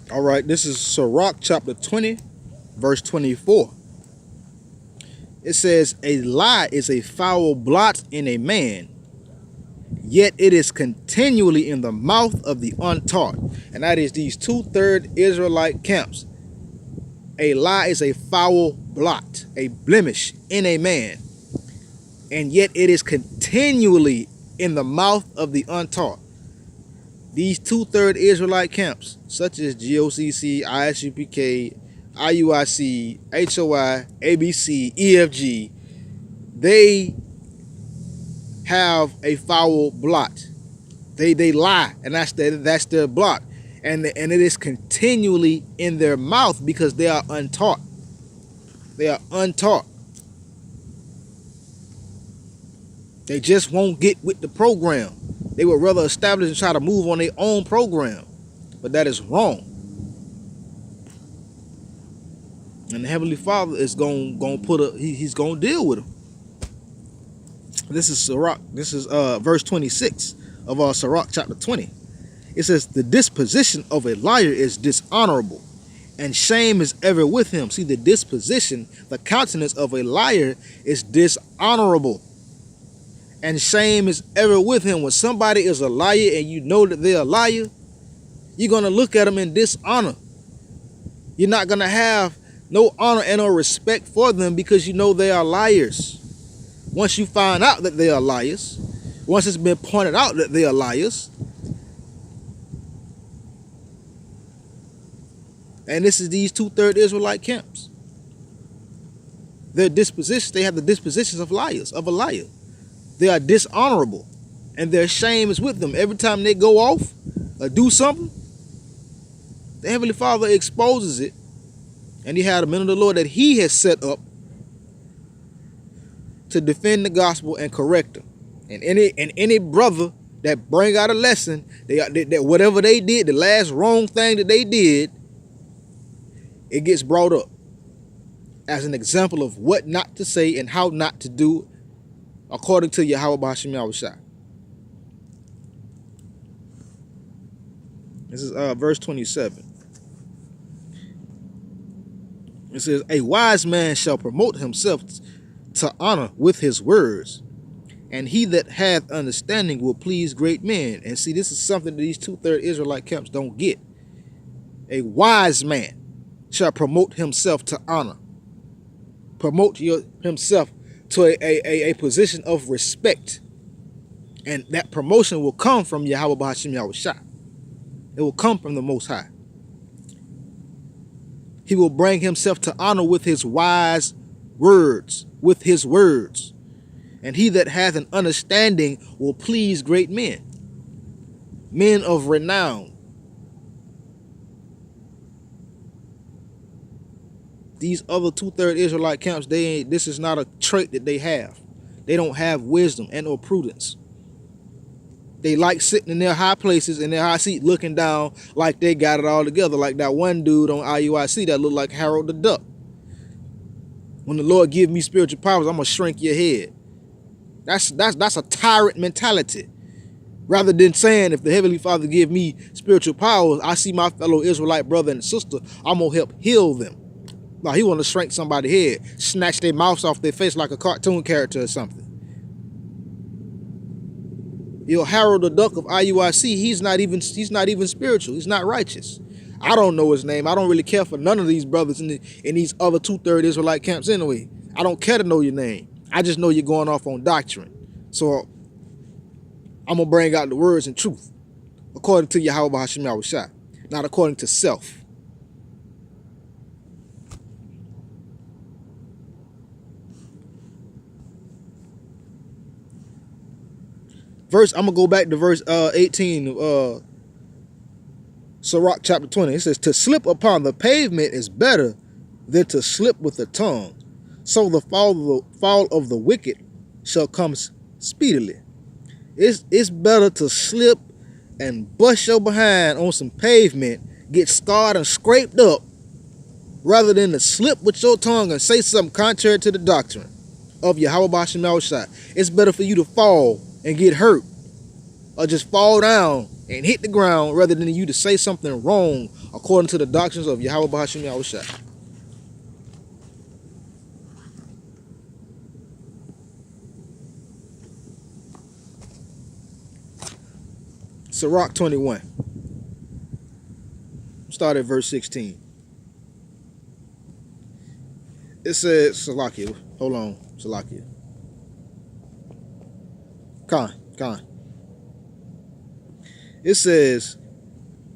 All right, this is Sirach chapter 20, verse 24. It says, a lie is a foul blot in a man, yet it is continually in the mouth of the untaught. And that is these two-third Israelite camps. A lie is a foul blot, a blemish in a man, and yet it is continually in the mouth of the untaught. These two-third Israelite camps, such as GOCC, Isupk, Iuic, HOI, ABC, EFG, they have a foul blot. They lie, and that's their blot. And it is continually in their mouth because they are untaught. They are untaught. They just won't get with the program. They would rather establish and try to move on their own program. But that is wrong. And the Heavenly Father is going to he's going to deal with them. This is Sirach. This is verse 26 of our Sirach chapter 20. It says, the disposition of a liar is dishonorable, and shame is ever with him. See, the disposition, the countenance of a liar is dishonorable, and shame is ever with him. When somebody is a liar and you know that they're a liar, you're going to look at them in dishonor. You're not going to have no honor and no respect for them because you know they are liars. Once you find out that they are liars, once it's been pointed out that they are liars, and this is these two-third Israelite camps. Their dispositions, they have the dispositions of liars, of a liar. They are dishonorable, and their shame is with them. Every time they go off or do something, the Heavenly Father exposes it, and he had a men of the Lord that he has set up to defend the gospel and correct them. And any brother that bring out a lesson, that whatever they did, the last wrong thing that they did, it gets brought up as an example of what not to say and how not to do according to Yahweh B'Hashem Yahushua. This is verse 27. It says, a wise man shall promote himself to honor with his words, and he that hath understanding will please great men. And see, this is something that these two-third Israelite camps don't get. A wise man shall promote himself to honor. Promote himself to a position of respect. And that promotion will come from Yahweh B'Hashem Yahushua. It will come from the Most High. He will bring himself to honor with his wise words, with his words. And he that hath an understanding will please great men, men of renown. These other two-third Israelite camps, this is not a trait that they have. They don't have wisdom and or prudence. They like sitting in their high places, in their high seat, looking down like they got it all together. Like that one dude on IUIC that looked like Harold the Duck. When the Lord give me spiritual powers, I'm going to shrink your head. That's a tyrant mentality. Rather than saying, if the Heavenly Father give me spiritual powers, I see my fellow Israelite brother and sister, I'm going to help heal them. Now, he want to shrink somebody's head, snatch their mouths off their face like a cartoon character or something. You know, Harold the Duck of IUIC, he's not even spiritual. He's not righteous. I don't know his name. I don't really care for none of these brothers in these other two-third Israelite camps anyway. I don't care to know your name. I just know you're going off on doctrine. So I'm going to bring out the words and truth according to Yahweh B'Hashem Yahushua, not according to self. I'm going to go back to verse 18 of Sirach chapter 20. It says, to slip upon the pavement is better than to slip with the tongue. So the fall of the wicked shall come speedily. It's better to slip and bust your behind on some pavement, get scarred and scraped up, rather than to slip with your tongue and say something contrary to the doctrine of Yahweh B'Hashem Yahushua. It's better for you to fall and get hurt or just fall down and hit the ground rather than you to say something wrong according to the doctrines of Yahweh Bahashim Yahushua. Sirach 21. Start at verse 16. It says, Salakia, hold on, Salakia. Khan. It says,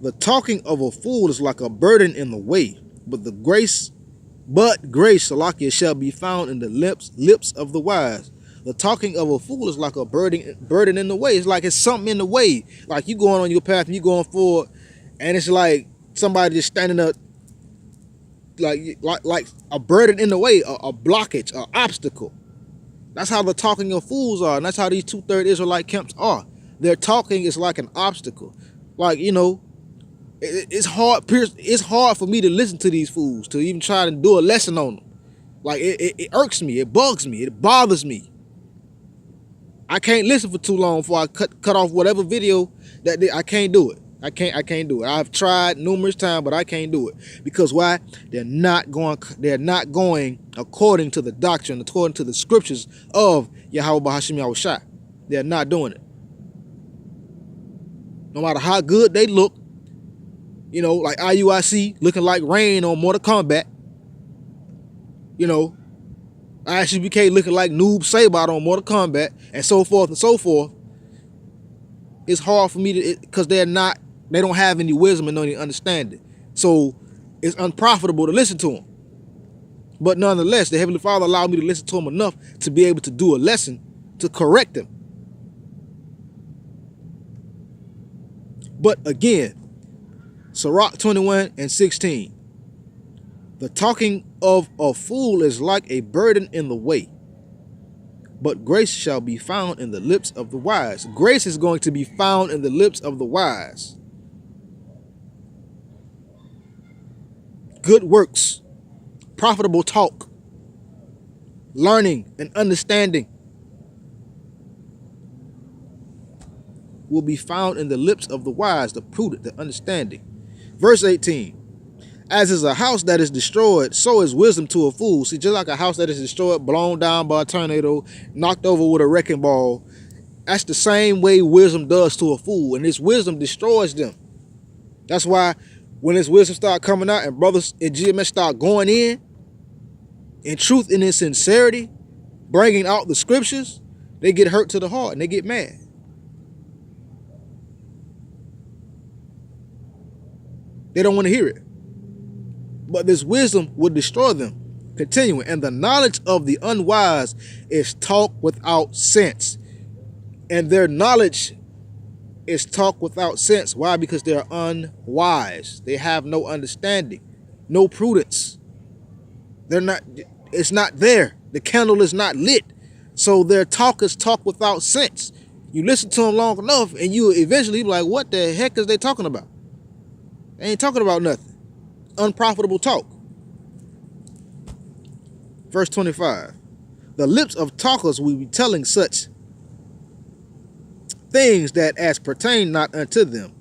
the talking of a fool is like a burden in the way, but grace, Salakia, shall be found in the lips of the wise. The talking of a fool is like a burden in the way. It's like it's something in the way. Like you going on your path and you going forward, and it's like somebody just standing up, like a burden in the way, a blockage, an obstacle. That's how the talking of fools are, and that's how these 2/3 Israelite camps are. Their talking is like an obstacle. Like, you know, it's hard for me to listen to these fools, to even try to do a lesson on them. Like it irks me, it bugs me, it bothers me. I can't listen for too long before I cut off whatever video that I can't do it. I can't do it. I've tried numerous times, but I can't do it. Because why? They're not going according to the doctrine, according to the scriptures of Yahweh Bahashim Yahushua. They're not doing it. No matter how good they look, you know, like Iuic looking like Rain on Mortal Kombat. You know, Isupk looking like Noob Saibot on Mortal Kombat, and so forth and so forth. It's hard for me to, because they don't have any wisdom and any understanding. So it's unprofitable to listen to them. But nonetheless, the Heavenly Father allowed me to listen to them enough to be able to do a lesson to correct them. But again, Sirach 21 and 16. The talking of a fool is like a burden in the way, but grace shall be found in the lips of the wise. Grace is going to be found in the lips of the wise. Good works, profitable talk, learning and understanding will be found in the lips of the wise, the prudent, the understanding. Verse 18. As is a house that is destroyed, so is wisdom to a fool. See, just like a house that is destroyed, blown down by a tornado, knocked over with a wrecking ball, that's the same way wisdom does to a fool. And this wisdom destroys them. That's why when this wisdom start coming out and brothers in GMS start going in truth and in sincerity, bringing out the scriptures, they get hurt to the heart and they get mad. They don't want to hear it. But this wisdom would destroy them. Continuing, and the knowledge of the unwise is talk without sense. And their knowledge is talk without sense. Why? Because they are unwise. They have no understanding, no prudence. It's not there. The candle is not lit. So their talk is talk without sense. You listen to them long enough and you eventually be like, what the heck is they talking about? They ain't talking about nothing. Unprofitable talk. Verse 25. The lips of talkers will be telling such things that as pertain not unto them,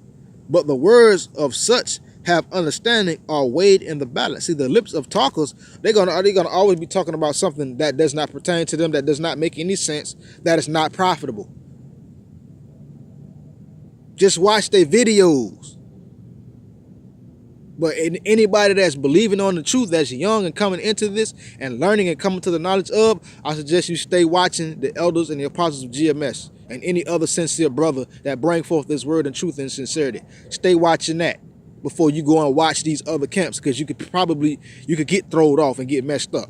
but the words of such have understanding are weighed in the balance. See, the lips of talkers, they're gonna always be talking about something that does not pertain to them, that does not make any sense, that is not profitable. Just watch their videos. But anybody that's believing on the truth, that's young and coming into this and learning and coming to the knowledge of, I suggest you stay watching the elders and the apostles of GMS and any other sincere brother that bring forth this word and truth and sincerity. Stay watching that before you go and watch these other camps, because you could get thrown off and get messed up.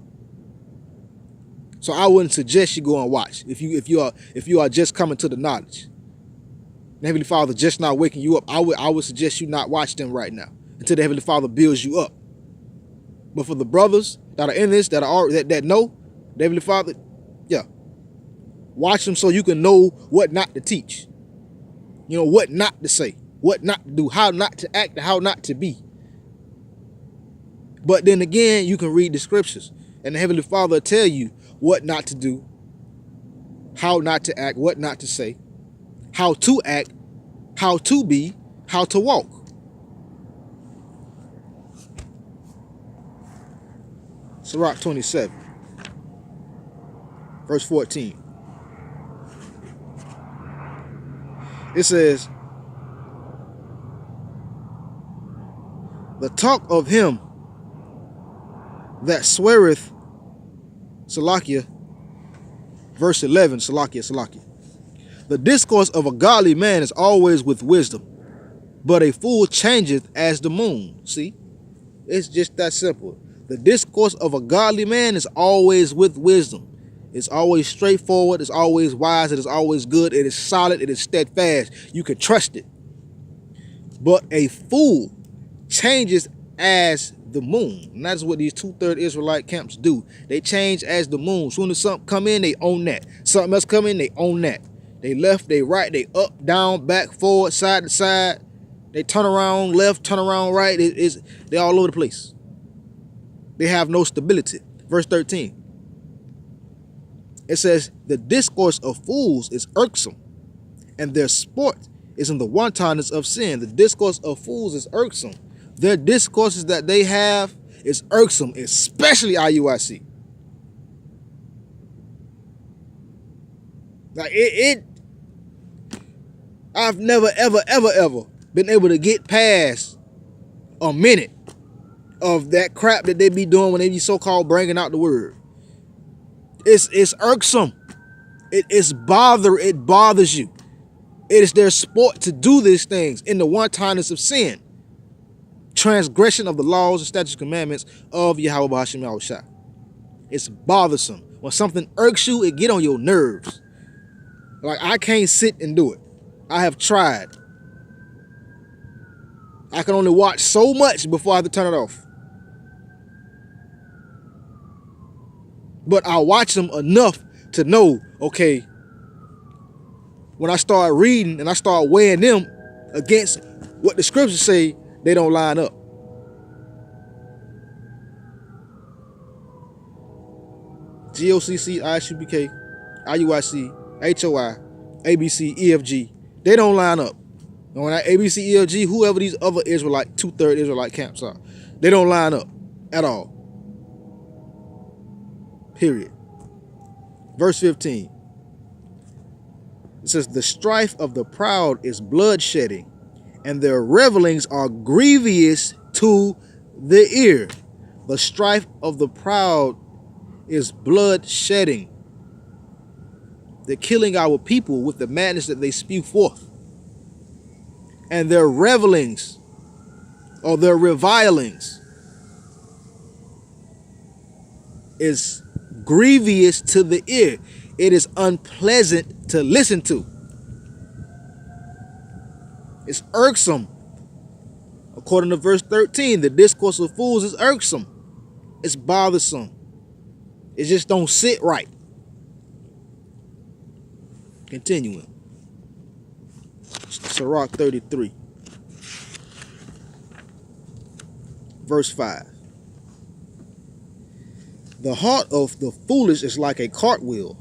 So I wouldn't suggest you go and watch if you are just coming to the knowledge. The Heavenly Father just not waking you up. I would suggest you not watch them right now until the Heavenly Father builds you up. But for the brothers that are in this, that know the Heavenly Father, yeah, watch them so you can know what not to teach. You know, what not to say, what not to do, how not to act, how not to be. But then again, you can read the scriptures and the Heavenly Father will tell you what not to do, how not to act, what not to say, how to act, how to be, how to walk. Sirach 27, verse 14. It says, the talk of him that sweareth, Salakia, verse 11, Salakia. The discourse of a godly man is always with wisdom, but a fool changeth as the moon. See, it's just that simple. The discourse of a godly man is always with wisdom. It's always straightforward. It's always wise. It is always good. It is solid. It is steadfast. You can trust it. But a fool changes as the moon. And that's what these 2/3 Israelite camps do. They change as the moon. Soon as something come in, they own that. Something else come in, they own that. They left, they right, they up, down, back, forward, side to side. They turn around left, turn around right. They're all over the place. They have no stability. Verse 13. It says, the discourse of fools is irksome, and their sport is in the wantonness of sin. The discourse of fools is irksome. Their discourses that they have is irksome, especially Iuic. Like I've never, ever been able to get past a minute of that crap that they be doing when they be so-called bringing out the word. It's irksome. It bothers you. It is their sport to do these things in the wantonness of sin. Transgression of the laws and statutes and commandments of Yahweh B'Hashem Yahushua. It's bothersome. When something irks you, it get on your nerves. Like, I can't sit and do it. I have tried. I can only watch so much before I have to turn it off. But I watch them enough to know, okay, when I start reading and I start weighing them against what the scriptures say, they don't line up. Gocc, Isupk, Iuic, HOI, ABC, EFG, they don't line up. And when I ABC, EFG, whoever these other Israelite, 2/3 Israelite camps are, they don't line up at all. Period. Verse 15. It says, the strife of the proud is bloodshedding, and their revelings are grievous to the ear. The strife of the proud is bloodshedding. They're killing our people with the madness that they spew forth. And their revelings, or their revilings, is grievous to the ear. It is unpleasant to listen to. It's irksome. According to verse 13, the discourse of fools is irksome. It's bothersome. It just don't sit right. Continuing. Sirach 33. Verse 5. The heart of the foolish is like a cartwheel,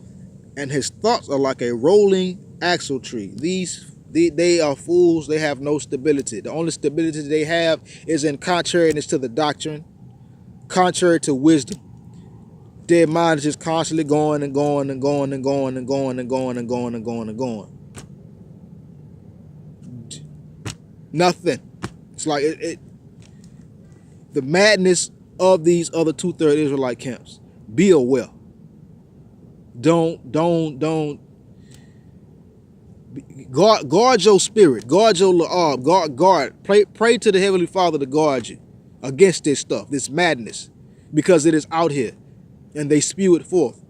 and his thoughts are like a rolling axle tree. They are fools. They have no stability. The only stability they have is in contrariness to the doctrine, contrary to wisdom. Their mind is just constantly going and going and going and going and going and going and going and going and going. Nothing. It's like the madness of these other 2/3 Israelite camps. Be aware. Don't guard your spirit, guard your la'ab, guard. Pray to the Heavenly Father to guard you against this stuff, this madness, because it is out here and they spew it forth.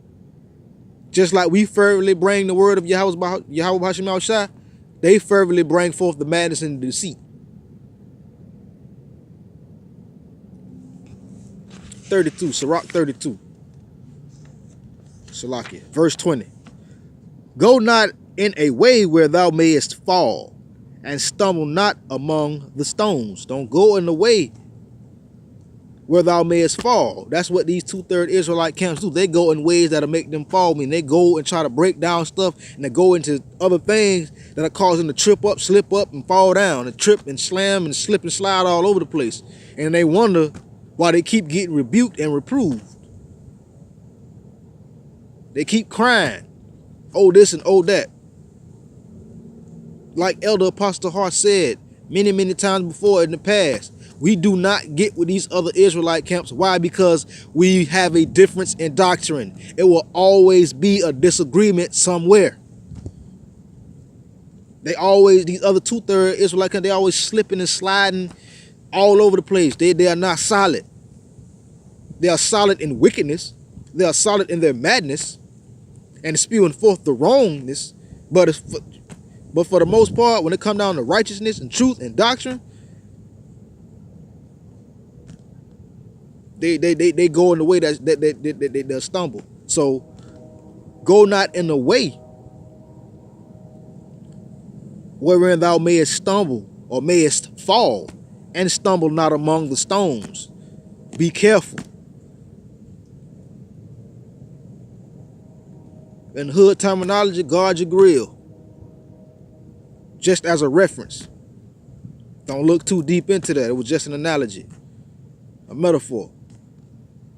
Just like we fervently bring the word of Yahweh B'Hashem Yahushua, they fervently bring forth the madness and the deceit. 32, Sirach 32. Salakia, verse 20. Go not in a way where thou mayest fall, and stumble not among the stones. Don't go in the way where thou mayest fall. That's what these two-third Israelite camps do. They go in ways that'll make them fall. I mean, they go and try to break down stuff, and they go into other things that are causing them to trip up, slip up, and fall down, and trip and slam and slip and slide all over the place. And they wonder why they keep getting rebuked and reproved. They keep crying, oh this and oh that. Like Elder Apostle Hart said many, many times before in the past, we do not get with these other Israelite camps. Why? Because we have a difference in doctrine. It will always be a disagreement somewhere. These other two-third Israelite camps, they always slipping and sliding all over the place. They are not solid. They are solid in wickedness. They are solid in their madness and spewing forth the wrongness. But for the most part, when it comes down to righteousness and truth and doctrine, they go in the way that they'll stumble. So go not in the way wherein thou mayest stumble or mayest fall, and stumble not among the stones. Be careful. In hood terminology, guard your grill. Just as a reference. Don't look too deep into that. It was just an analogy, a metaphor.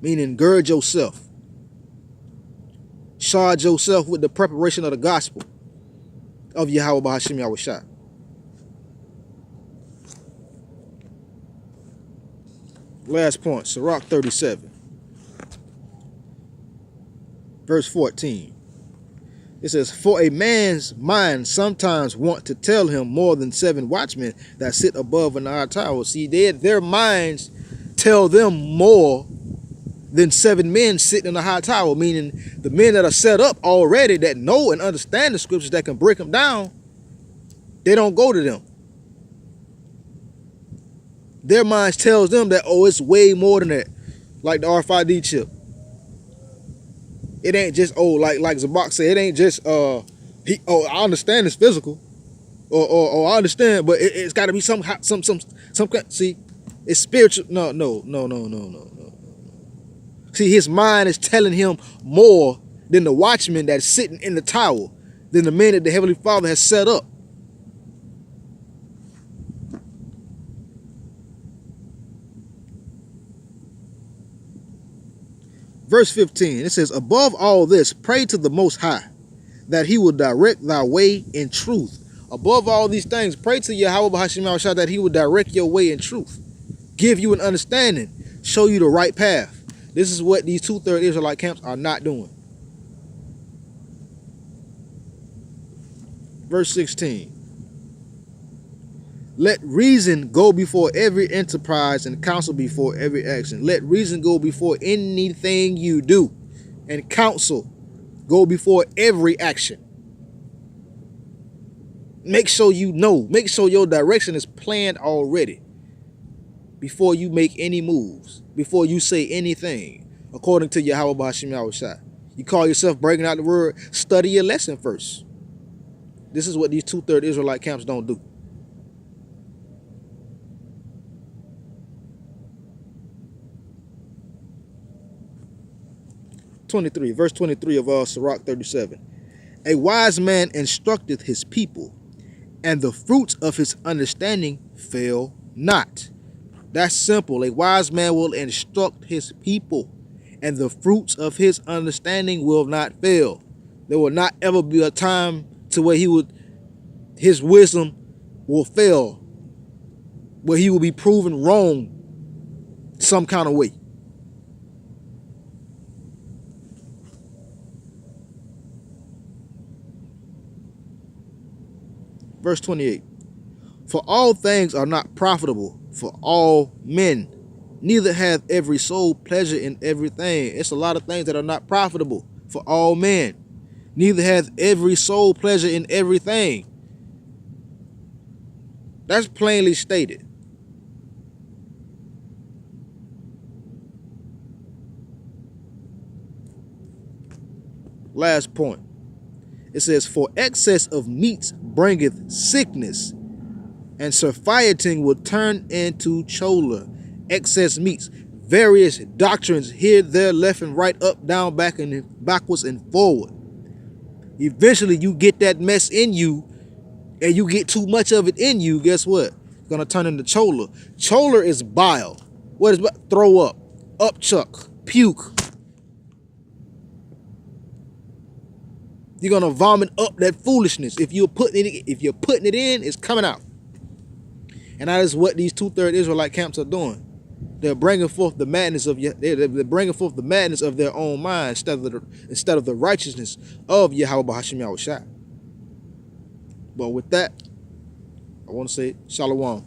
Meaning gird yourself. Charge yourself with the preparation of the gospel of Yahweh B'Hashem Yahushua. Last point, Sirach 37. Verse 14. It says, for a man's mind sometimes want to tell him more than 7 watchmen that sit above in our tower. See, their minds tell them more than 7 men sitting in a high tower, meaning the men that are set up already that know and understand the scriptures that can break them down, they don't go to them. Their minds tells them that, oh, it's way more than that, like the RFID chip. It ain't just, oh, like Zabak said, it ain't just, I understand it's physical, or I understand, but it's got to be some, see, it's spiritual. No. See, his mind is telling him more than the watchman that's sitting in the tower, than the men that the Heavenly Father has set up. Verse 15, it says, above all this, pray to the Most High, that he will direct thy way in truth. Above all these things, pray to Yahweh B'Hashem Yahushua that he will direct your way in truth. Give you an understanding. Show you the right path. This is what these two-third Israelite camps are not doing. Verse 16. Let reason go before every enterprise and counsel before every action. Let reason go before anything you do, and counsel go before every action. Make sure you know. Make sure your direction is planned already before you make any moves, before you say anything, according to Yahweh B'Hashem Yahushua. You call yourself breaking out the word, study your lesson first. This is what these two-third Israelite camps don't do. Verse 23 of Sirach 37. A wise man instructeth his people, and the fruits of his understanding fail not. That's simple. A wise man will instruct his people, and the fruits of his understanding will not fail. There will not ever be a time to where his wisdom will fail, where he will be proven wrong some kind of way. Verse 28. For all things are not profitable for all men, neither hath every soul pleasure in everything. It's a lot of things that are not profitable for all men. Neither hath every soul pleasure in everything. That's plainly stated. Last point. It says, for excess of meats bringeth sickness, and surfeiting will turn into choler. Excess meats. various doctrines here, there, left and right, up, down, back and backwards and forward. Eventually you get that mess in you, and you get too much of it in you, guess what? It's gonna turn into choler. Choler is bile. What is throw up, upchuck, puke. You're gonna vomit up that foolishness. If you're putting it in, it's coming out. And that is what these 2/3 Israelite camps are doing. They're bringing forth the madness of they're bringing forth the madness of their own mind instead of the righteousness of Yahweh B'Hashem Yahushua. But with that, I want to say Shalom.